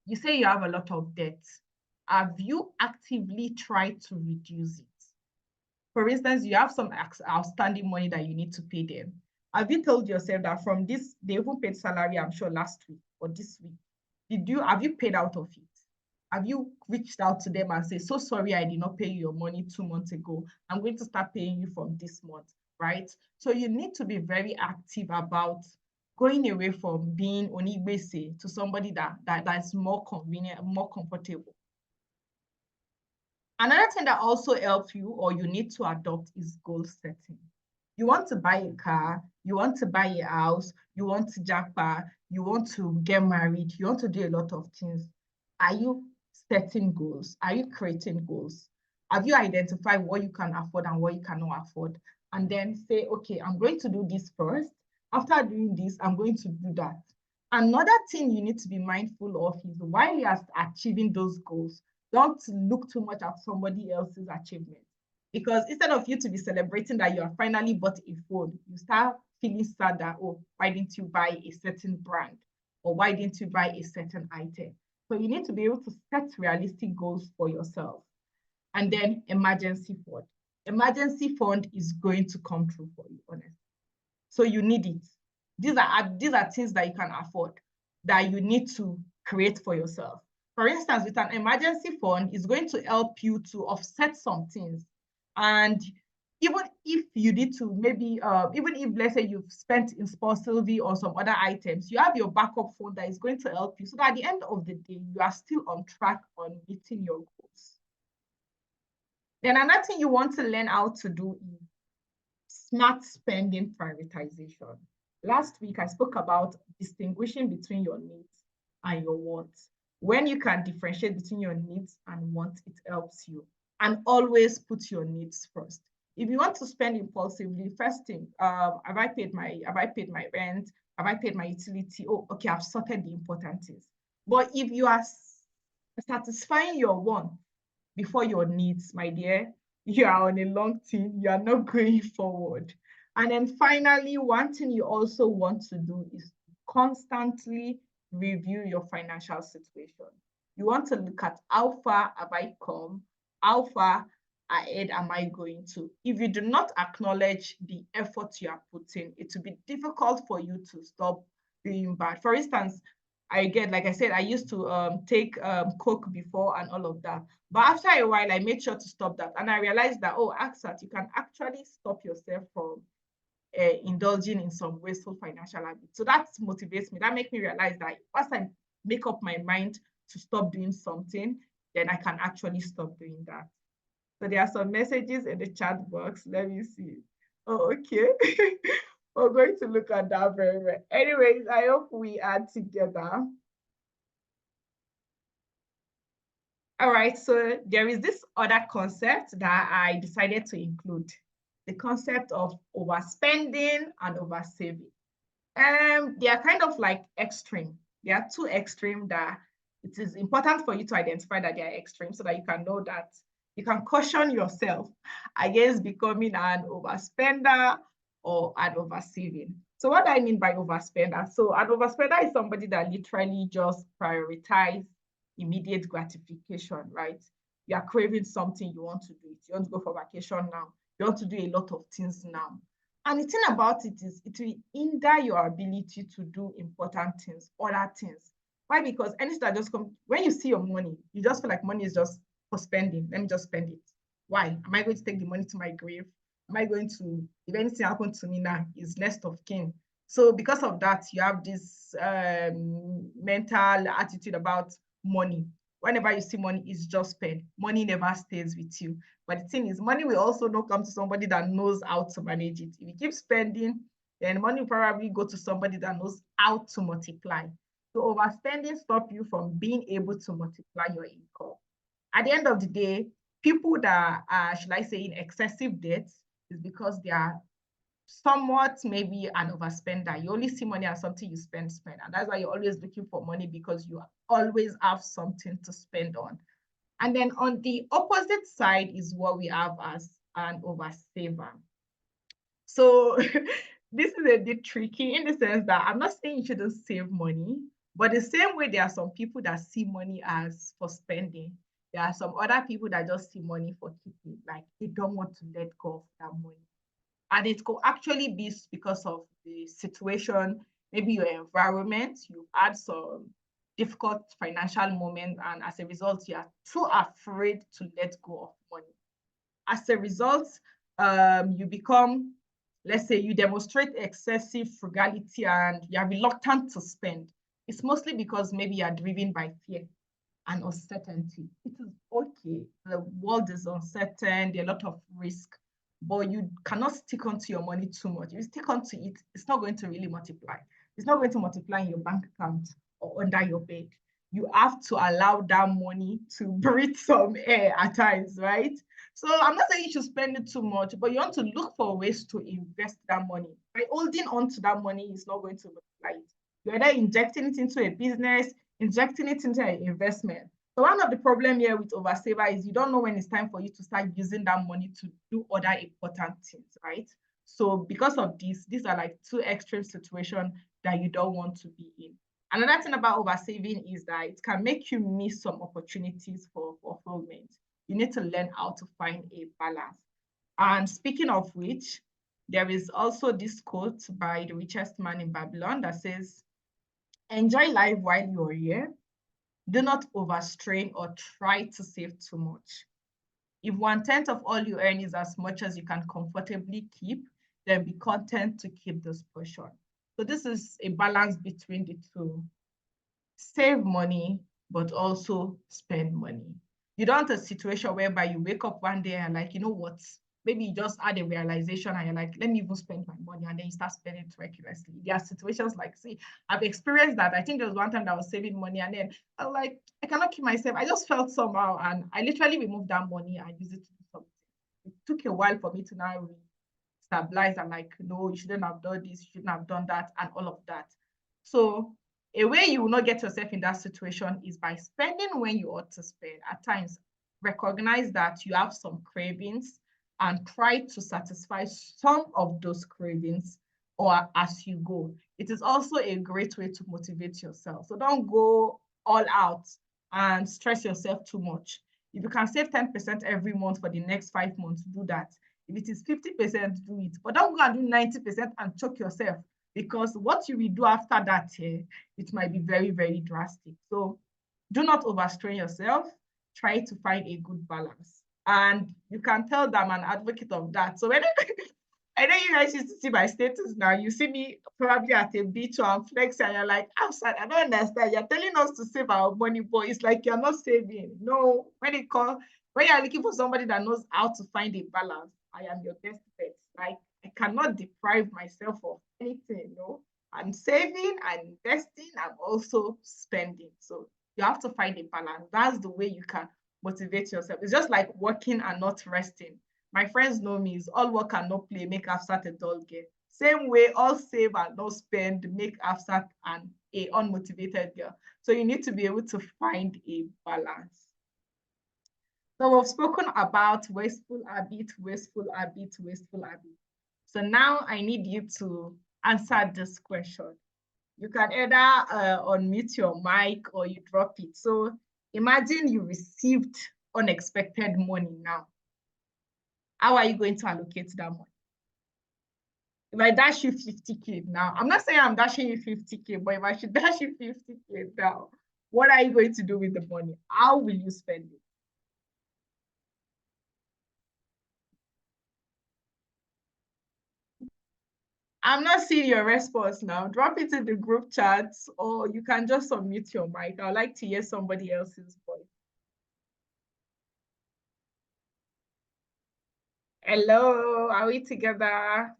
You say you have a lot of debt. Have you actively tried to reduce it? For instance, you have some outstanding money that you need to pay them. Have you told yourself that from this, they even paid salary, I'm sure last week or this week, have you paid out of it? Have you reached out to them and say, so sorry, I did not pay you your money 2 months ago. I'm going to start paying you from this month, right? So you need to be very active about going away from being onibese to somebody that's more convenient, more comfortable. Another thing that also helps you or you need to adopt is goal setting. You want to buy a car, you want to buy a house, you want to japa, you want to get married, you want to do a lot of things. Are you setting goals? Are you creating goals? Have you identified what you can afford and what you cannot afford? And then say, okay, I'm going to do this first. After doing this, I'm going to do that. Another thing you need to be mindful of is while you're achieving those goals, don't look too much at somebody else's achievement. Because instead of you to be celebrating that you are finally bought a phone, you start feeling sad that, oh, why didn't you buy a certain brand? Or why didn't you buy a certain item? So you need to be able to set realistic goals for yourself. And then emergency fund. Emergency fund is going to come through for you, honestly. So you need it. These are things that you can afford, that you need to create for yourself. For instance, with an emergency fund, it's going to help you to offset some things. And even if you need to maybe, even if let's say you've spent impulsively on some other items, you have your backup fund that is going to help you so that at the end of the day, you are still on track on meeting your goals. Then another thing you want to learn how to do is smart spending prioritization. Last week, I spoke about distinguishing between your needs and your wants. When you can differentiate between your needs and wants, it helps you. And always put your needs first. If you want to spend impulsively, first thing, have I paid my rent? Have I paid my utility? Oh, okay, I've sorted the important things. But if you are satisfying your want before your needs, my dear, you are on a long team, you are not going forward. And then finally, one thing you also want to do is constantly review your financial situation. You want to look at how far have I come, how far ahead am I going to. If you do not acknowledge the effort you are putting, it will be difficult for you to stop doing bad. For instance, like I said, I used to take Coke before and all of that. But after a while, I made sure to stop that. And I realized that, oh, AXAT, you can actually stop yourself from indulging in some wasteful financial habits. So that motivates me. That makes me realize that once I make up my mind to stop doing something, then I can actually stop doing that. So there are some messages in the chat box. Let me see. Oh, okay. We're going to look at that very well. Anyways, I hope we are together. All right, so there is this other concept that I decided to include, the concept of overspending and oversaving. They are kind of like extreme. They are two extreme that it is important for you to identify that they are extreme so that you can know that you can caution yourself against becoming an overspender or an oversaving. So what do I mean by overspender? So an overspender is somebody that literally just prioritize immediate gratification, right? You are craving something, you want to do it. You want to go for vacation now. You want to do a lot of things now. And the thing about it is it will hinder your ability to do important things, other things. Why? Because anything that just comes, when you see your money, you just feel like money is just for spending. Let me just spend it. Why? Am I going to take the money to my grave? Am I going to, if anything happens to me now, is next of kin. So because of that, you have this mental attitude about money. Whenever you see money, it's just spend. Money never stays with you. But the thing is, money will also not come to somebody that knows how to manage it. If you keep spending, then money will probably go to somebody that knows how to multiply. So overspending stop you from being able to multiply your income. At the end of the day, people that are, should I say, in excessive debt is because they are somewhat maybe an overspender. You only see money as something you spend. And that's why you're always looking for money because you always have something to spend on. And then on the opposite side is what we have as an oversaver. So this is a bit tricky in the sense that I'm not saying you shouldn't save money, but the same way there are some people that see money as for spending, there are some other people that just see money for keeping, like they don't want to let go of that money. And it could actually be because of the situation, maybe your environment, you had some difficult financial moment, and as a result, you are too afraid to let go of money. As a result, you become, let's say, you demonstrate excessive frugality and you are reluctant to spend. It's mostly because maybe you are driven by fear and uncertainty. It is okay. The world is uncertain, there are a lot of risk, but you cannot stick onto your money too much. If you stick onto it, it's not going to really multiply. It's not going to multiply in your bank account or under your bed. You have to allow that money to breathe some air at times, right? So I'm not saying you should spend it too much, but you want to look for ways to invest that money. By holding on to that money, it's not going to multiply it. You're either injecting it into a business, injecting it into an investment. So one of the problem here with oversaver is you don't know when it's time for you to start using that money to do other important things, right? So because of this, these are like two extreme situations that you don't want to be in. Another thing about oversaving is that it can make you miss some opportunities for fulfillment. You need to learn how to find a balance. And speaking of which, there is also this quote by the richest man in Babylon that says, enjoy life while you're here. Do not overstrain or try to save too much. If 1/10 of all you earn is as much as you can comfortably keep, then be content to keep this portion. So this is a balance between the two. Save money, but also spend money. You don't want a situation whereby you wake up one day and like, you know what? Maybe you just had a realization and you're like, let me even spend my money, and then you start spending it recklessly. There are situations like, see, I've experienced that. I think there was one time that I was saving money and then I was like, I cannot keep myself. I just felt somehow and I literally removed that money and used it to do something. It took a while for me to now stabilize and like, no, you shouldn't have done this, you shouldn't have done that, and all of that. So a way you will not get yourself in that situation is by spending when you ought to spend. At times, recognize that you have some cravings and try to satisfy some of those cravings or as you go. It is also a great way to motivate yourself. So don't go all out and stress yourself too much. If you can save 10% every month for the next 5 months, do that. If it is 50%, do it. But don't go and do 90% and choke yourself, because what you will do after that, it might be very, very drastic. So do not overstrain yourself. Try to find a good balance. And you can tell that I'm an advocate of that. So when I know you guys used to see my status now, you see me probably at a beach or I'm flexing and you're like, outside, I don't understand. You're telling us to save our money, but it's like you're not saving. No, when it comes, When you're looking for somebody that knows how to find a balance, I am your best bet. Like, I cannot deprive myself of anything, I'm saving, I'm investing, I'm also spending. So you have to find a balance. That's the way you can motivate yourself. It's just like working and not resting. My friends know me, it's all work and no play, make Afsat a dull girl. Same way, all save and no spend, make Afsat an a unmotivated girl. So you need to be able to find a balance. So we've spoken about wasteful habit, wasteful habit, wasteful habit. So now I need you to answer this question. You can either unmute your mic or you drop it. So imagine you received unexpected money now. How are you going to allocate that money? If I dash you 50K now, I'm not saying I'm dashing you 50K, but if I should dash you 50K now, what are you going to do with the money? How will you spend it? I'm not seeing your response now. Drop it in the group chats, or you can just unmute your mic. I'd like to hear somebody else's voice. Hello, are we together?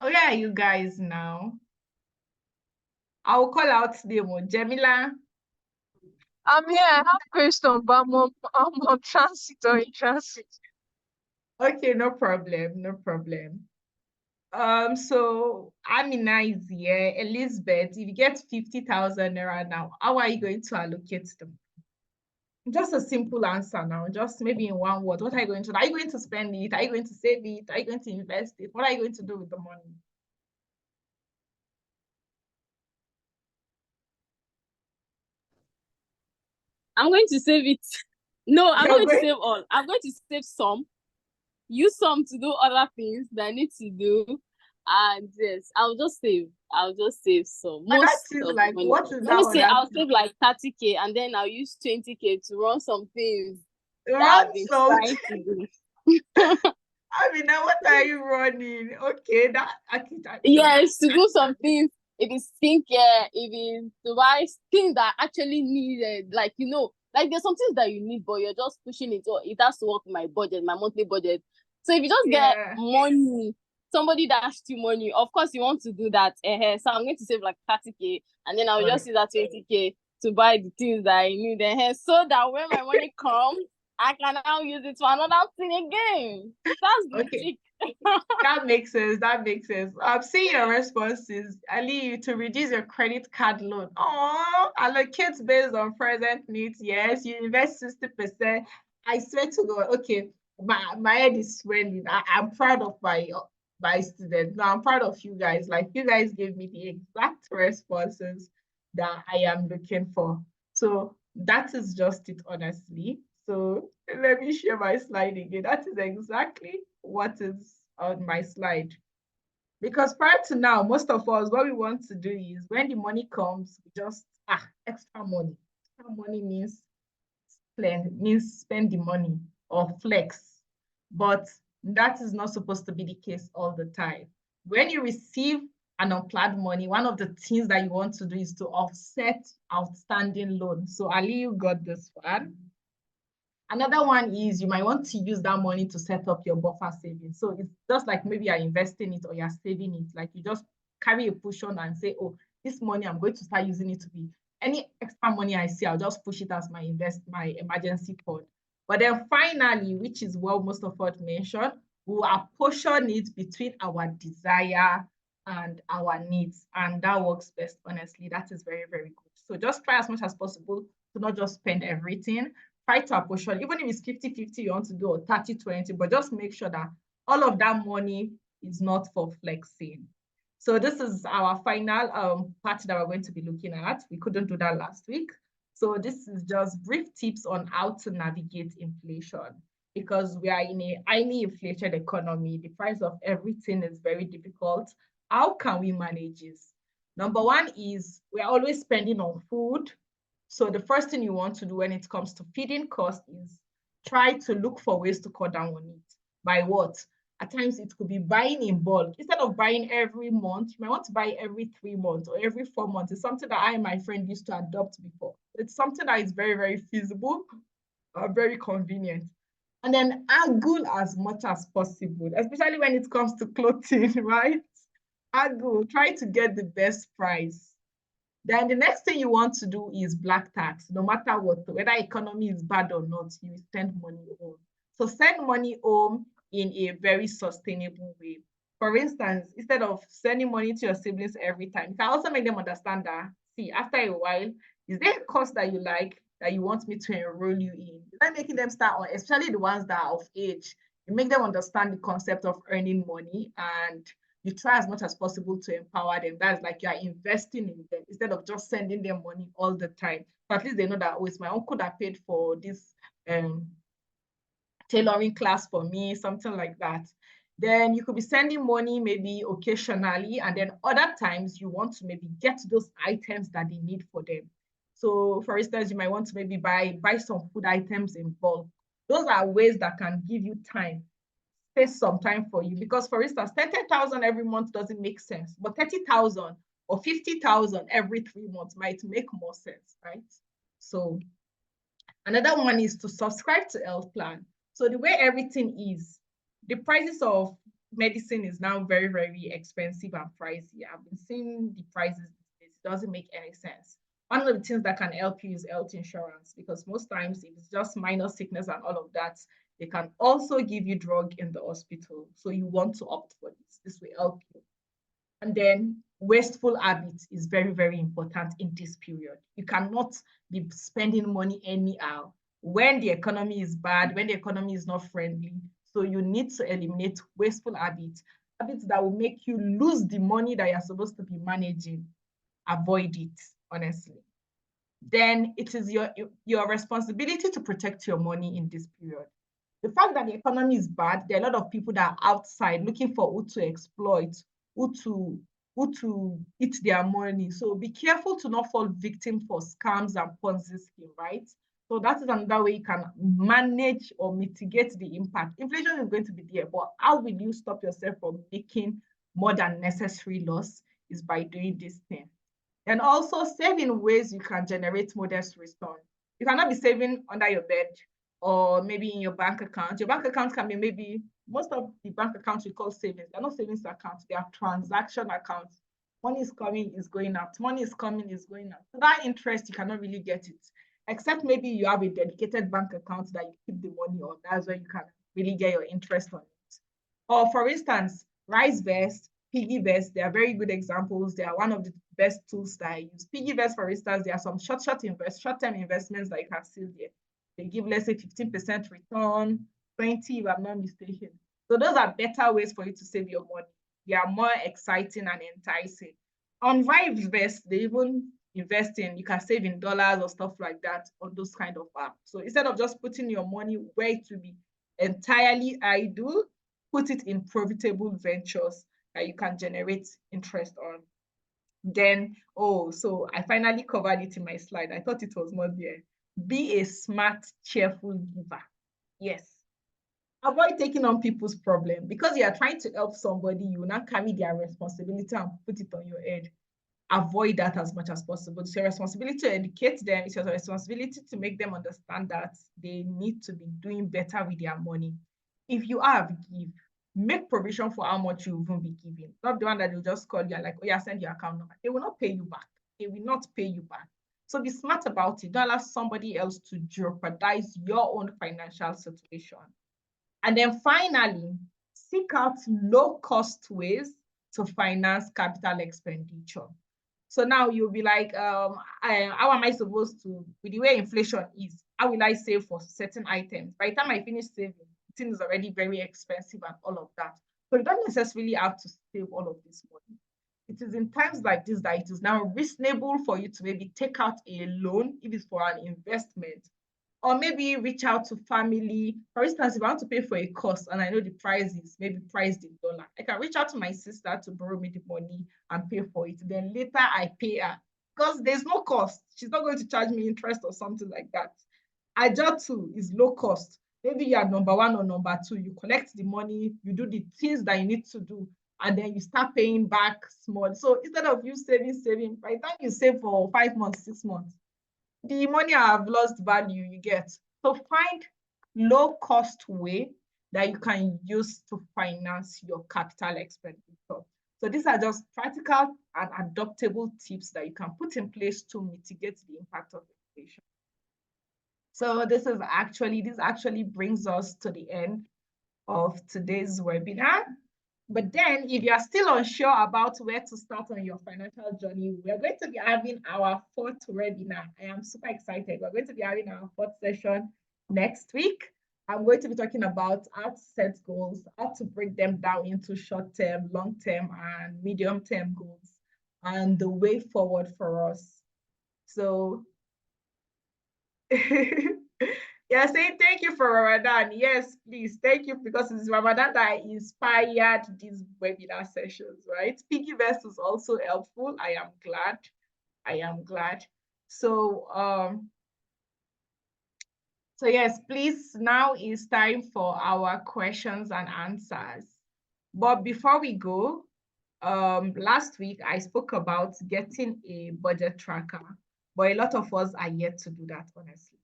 Oh yeah, you guys now. I'll call out Demo. Jamila. I'm here. I have question, but I'm on transit or in transit. Okay, no problem, no problem. So Amina is here. Elizabeth, if you get 50,000 naira now, how are you going to allocate them? Just a simple answer now, just maybe in one word. What are you going to do? Are you going to spend it? Are you going to save it? Are you going to invest it? What are you going to do with the money? I'm going to save it. No, I'm You're going to going save all. I'm going to save some, use some to do other things that I need to do. And yes, I'll just save. I'll just save some. other Most things of the like money. what is Let that me say other I'll thing? save like 30K and then I'll use 20K to run some things that Run I've been some. trying to do. I mean, now what are you running? Okay, that Yes, to do some things. It is skincare, it is to buy things that are actually needed. Like, like there's some things that you need, but you're just pushing it. Or it has to work with my budget, my monthly budget. So if you just get Yeah. money, somebody dashed you money, of course you want to do that. So I'm going to save like 30K and then I'll just use that 20K to buy the things that I need. So that when my money comes, I can now use it for another thing again. That's the Okay. trick. That makes sense. That makes sense. I've seen your responses. Ali, to reduce your credit card loan. Oh, allocate based on present needs. Yes, you invest 60%. I swear to God. Okay, my head is swelling. I'm proud of my students. Now I'm proud of you guys. Like you guys gave me the exact responses that I am looking for. So that is just it, honestly. So let me share my slide again. That is exactly what is on my slide. Because prior to now, most of us, what we want to do is when the money comes, we just, extra money. Extra money means spend the money or flex. But that is not supposed to be the case all the time. When you receive an unplanned money, one of the things that you want to do is to offset outstanding loan. So Ali, you got this one. Another one is you might want to use that money to set up your buffer savings. So it's just like maybe you're investing it or you're saving it. Like you just carry a portion and say, oh, this money, I'm going to start using it to be any extra money I see, I'll just push it as my emergency fund. But then finally, which is what most of us mentioned, we will apportion it between our desire and our needs. And that works best, honestly. That is very, very good. So just try as much as possible to not just spend everything. Try to apportion, even if it's 50-50 you want to do or 30-20, but just make sure that all of that money is not for flexing. So this is our final part that we're going to be looking at. We couldn't do that last week. So this is just brief tips on how to navigate inflation because we are in a highly inflated economy. The price of everything is very difficult. How can we manage this? Number one is we're always spending on food. So the first thing you want to do when it comes to feeding cost is try to look for ways to cut down on it. By what? At times, it could be buying in bulk. Instead of buying every month, you might want to buy every 3 months or every 4 months. It's something that I and my friend used to adopt before. It's something that is very, very feasible, very convenient. And then haggle as much as possible, especially when it comes to clothing, right? Haggle, try to get the best price. Then the next thing you want to do is black tax. No matter what, whether economy is bad or not, you will send money home. So send money home in a very sustainable way. For instance, instead of sending money to your siblings every time, you can also make them understand that, see, after a while, is there a course that you like that you want me to enroll you in? You're making them start on, especially the ones that are of age. You make them understand the concept of earning money, and you try as much as possible to empower them. That's like you are investing in them instead of just sending them money all the time. So at least they know that, oh, it's my uncle that paid for this tailoring class for me, something like that. Then you could be sending money maybe occasionally, and then other times you want to maybe get those items that they need for them. So for instance, you might want to maybe buy some food items in bulk. Those are ways that can give you time, space some time for you. Because for instance, 30,000 every month doesn't make sense, but 30,000 or 50,000 every 3 months might make more sense, right? So another one is to subscribe to health plan. So the way everything is, the prices of medicine is now very, very expensive and pricey. I've been seeing the prices. It doesn't make any sense. One of the things that can help you is health insurance, because most times if it's just minor sickness and all of that, they can also give you drug in the hospital. So you want to opt for this. This will help you. And then wasteful habits is very, very important in this period. You cannot be spending money anyhow when the economy is bad, when the economy is not friendly. So you need to eliminate wasteful habits, habits that will make you lose the money that you're supposed to be managing. Avoid it, honestly. Then it is your responsibility to protect your money in this period. The fact that the economy is bad, there are a lot of people that are outside looking for who to exploit, who to eat their money. So be careful to not fall victim for scams and Ponzi scheme, right? So that is another way you can manage or mitigate the impact. Inflation is going to be there, but how will you stop yourself from making more than necessary loss is by doing this thing. And also save in ways you can generate modest return. You cannot be saving under your bed or maybe in your bank account. Your bank account can be maybe, most of the bank accounts we call savings. They're not savings accounts, they are transaction accounts. Money is coming, is going out. Money is coming, is going out. So that interest, you cannot really get it. Except maybe you have a dedicated bank account that you keep the money on. That's where you can really get your interest on it. Or for instance, RiceVest, PiggyVest, they are very good examples. They are one of the best tools that I use. PiggyVest, for instance, there are some short-term investments that you can see there. They give, let's say, 15% return, 20 if I'm not mistaken. So those are better ways for you to save your money. They are more exciting and enticing. On RiceVest, they even invest in, you can save in dollars or stuff like that on those kind of apps. So instead of just putting your money where it will be entirely idle, put it in profitable ventures that you can generate interest on. Then, so I finally covered it in my slide. I thought it was not there. Be a smart, cheerful giver. Yes. Avoid taking on people's problem. Because you are trying to help somebody, you will not carry their responsibility and put it on your head. Avoid that as much as possible. It's your responsibility to educate them. It's your responsibility to make them understand that they need to be doing better with their money. If you have, give. Make provision for how much you will be giving. Not the one that will just call you and like, oh yeah, send your account number. They will not pay you back. They will not pay you back. So be smart about it. Don't allow somebody else to jeopardize your own financial situation. And then finally, seek out low-cost ways to finance capital expenditure. So now you'll be like, how am I supposed to, with the way inflation is, how will I save for certain items? By the time I finish saving, the thing is already very expensive and all of that. So you don't necessarily have to save all of this money. It is in times like this that it is now reasonable for you to maybe take out a loan if it's for an investment, or maybe reach out to family. For instance, if I want to pay for a course and I know the price is maybe priced in dollar, I can reach out to my sister to borrow me the money and pay for it. Then later I pay her because there's no cost. She's not going to charge me interest or something like that. Aja too is low cost. maybe you are number one or number two, you collect the money, you do the things that you need to do, and then you start paying back small. So instead of you saving, by the time you save for 5 months, 6 months, the money have lost value you get. So find low cost way that you can use to finance your capital expenditure. So these are just practical and adoptable tips that you can put in place to mitigate the impact of inflation. So this actually brings us to the end of today's webinar. But then if you are still unsure about where to start on your financial journey, we're going to be having our fourth webinar. I am super excited. We're going to be having our fourth session next week. I'm going to be talking about how to set goals, how to break them down into short-term, long-term, and medium-term goals, and the way forward for us. So yeah, saying thank you for Ramadan. Yes, please. Thank you, because it's Ramadan that inspired these webinar sessions, right? Piggyverse is also helpful. I am glad. So yes, please, now is time for our questions and answers. But before we go, last week I spoke about getting a budget tracker, but a lot of us are yet to do that, honestly.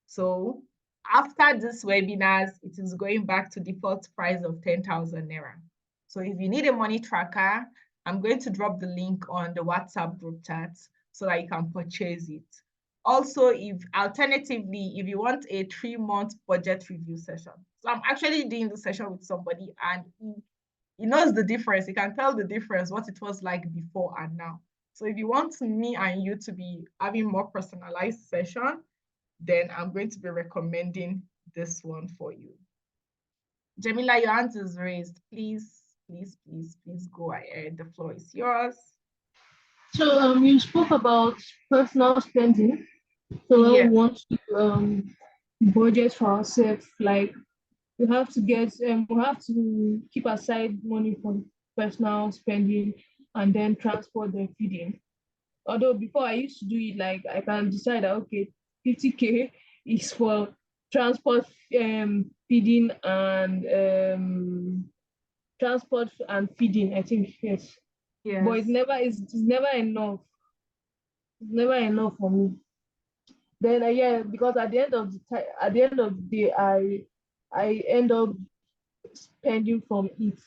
So after this webinars, it is going back to default price of 10,000 Naira. So if you need a money tracker, I'm going to drop the link on the WhatsApp group chat so that you can purchase it. Also, alternatively, if you want a 3-month budget review session. So I'm actually doing the session with somebody, and he knows the difference. He can tell the difference, what it was like before and now. So if you want me and you to be having more personalized session, then I'm going to be recommending this one for you. Jamila, your hand is raised. Please go ahead. The floor is yours. So you spoke about personal spending. So Yes. we want to budget for ourselves. Like we have to keep aside money for personal spending and then transport and feeding. Although before I used to do it, like I can decide that okay, 50K is for transport, feeding, and transport and feeding. I think yes. But it's never enough. It's never enough for me. Then yeah, because at the end of the day, I end up spending from it.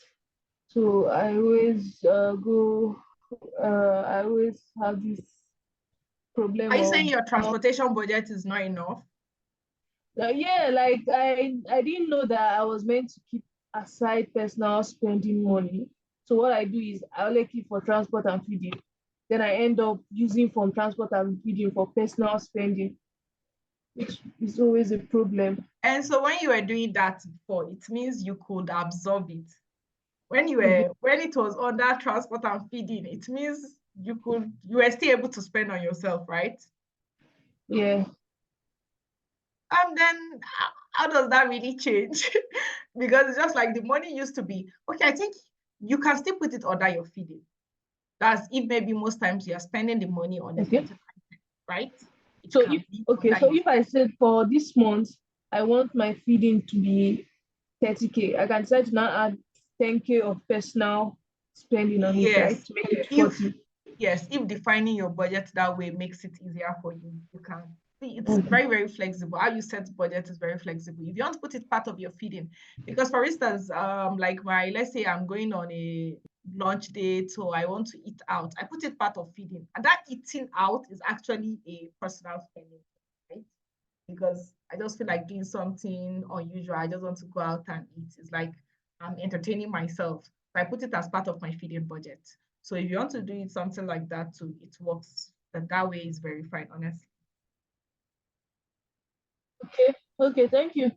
So I always I always have this problem. Are you saying your transportation budget is not enough? Yeah, like I didn't know that I was meant to keep aside personal spending money. So what I do is I only keep for transport and feeding. Then I end up using from transport and feeding for personal spending, which is always a problem. And so when you were doing that before, it means you could absorb it. When it was under transport and feeding, it means you were still able to spend on yourself, right? Yeah. And then how does that really change? Because it's just like the money used to be, okay, I think you can still put it under your feeding. That's if maybe most times you're spending the money on Okay. it, right? So if I said for this month, I want my feeding to be 30K, I can decide to now add 10K of personal spending on it, right? To make it 40. Yes, if defining your budget that way makes it easier for you, you can. See, it's very, very flexible. How you set budget is very flexible. If you want to put it part of your feeding, because for instance, like let's say I'm going on a lunch date, so I want to eat out, I put it part of feeding, and that eating out is actually a personal spending, right? Because I just feel like doing something unusual. I just want to go out and eat. It's like I'm entertaining myself. So I put it as part of my feeding budget. So if you want to do it something like that too, it works. That way is very fine, honestly. Okay, thank you.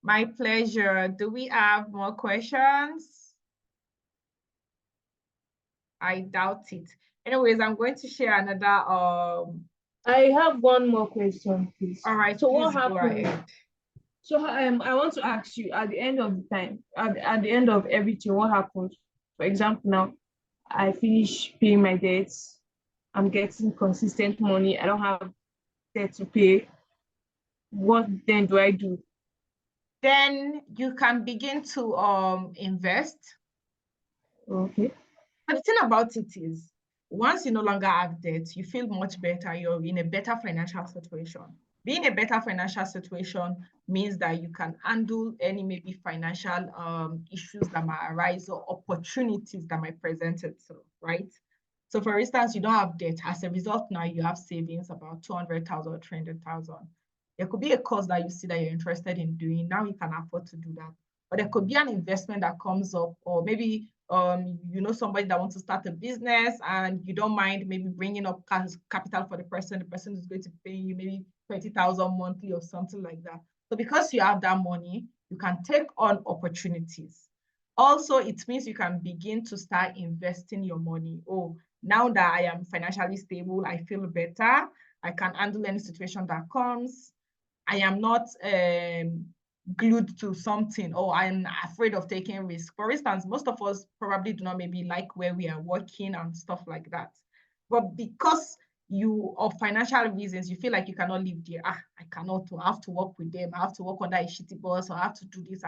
My pleasure. Do we have more questions? I doubt it. Anyways, I'm going to share another I have one more question, please. All right, so please what happened? Go ahead. So I want to ask you, at the end of the time, at the end of everything, what happens? For example, now I finish paying my debts, I'm getting consistent money, I don't have debt to pay. What then do I do? Then you can begin to invest. Okay. But the thing about it is, once you no longer have debt, you feel much better. You're in a better financial situation. Being in a better financial situation means that you can handle any maybe financial issues that might arise or opportunities that might present itself, right? So for instance, you don't have debt. As a result, now you have savings about 200,000 or 300,000. There could be a course that you see that you're interested in doing. Now you can afford to do that. But there could be an investment that comes up, or maybe you know somebody that wants to start a business and you don't mind maybe bringing up capital for the person is going to pay you maybe 20,000 monthly or something like that. So because you have that money, you can take on opportunities. Also, it means you can begin to start investing your money. Oh, now that I am financially stable, I feel better. I can handle any situation that comes. I am not glued to something, or I'm afraid of taking risk. For instance, most of us probably do not maybe like where we are working and stuff like that. But because of financial reasons, you feel like you cannot live there. I cannot. I have to work with them. I have to work under a shitty boss. Or I have to do this.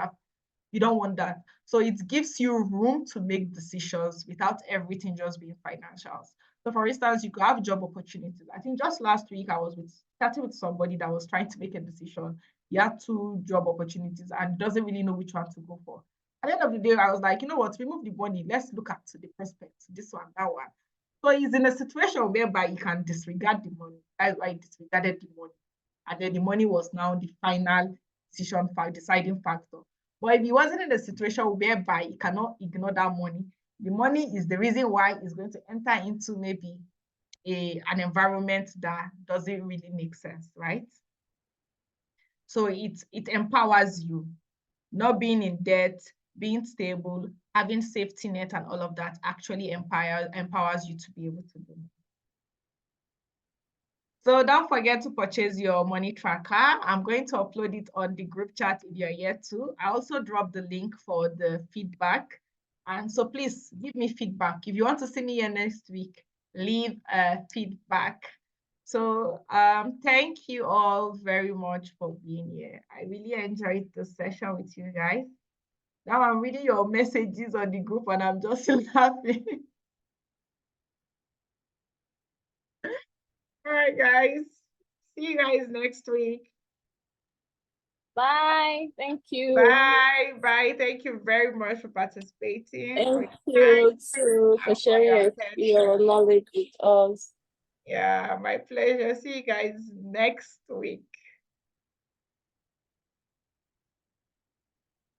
You don't want that. So it gives you room to make decisions without everything just being financials. So for instance, you could have job opportunities. I think just last week I was chatting with somebody that was trying to make a decision. He had 2 job opportunities and doesn't really know which one to go for. At the end of the day, I was like, you know what, remove the money. Let's look at the prospects, this one, that one. So he's in a situation whereby he can disregard the money. That's why he disregarded the money. And then the money was now the final deciding factor. But if he wasn't in a situation whereby he cannot ignore that money, the money is the reason why he's going to enter into maybe an environment that doesn't really make sense, right? So it empowers you. Not being in debt, being stable, having safety net and all of that actually empowers you to be able to do it. So don't forget to purchase your money tracker. I'm going to upload it on the group chat if you're yet to. I also dropped the link for the feedback. And so please give me feedback. If you want to see me here next week, leave a feedback. So thank you all very much for being here. I really enjoyed the session with you guys. Now I'm reading your messages on the group and I'm just laughing. All right, guys. See you guys next week. Bye. Thank you. Bye. Bye. Thank you very much for participating. Thank you too for sharing your knowledge with us. Yeah, my pleasure. See you guys next week.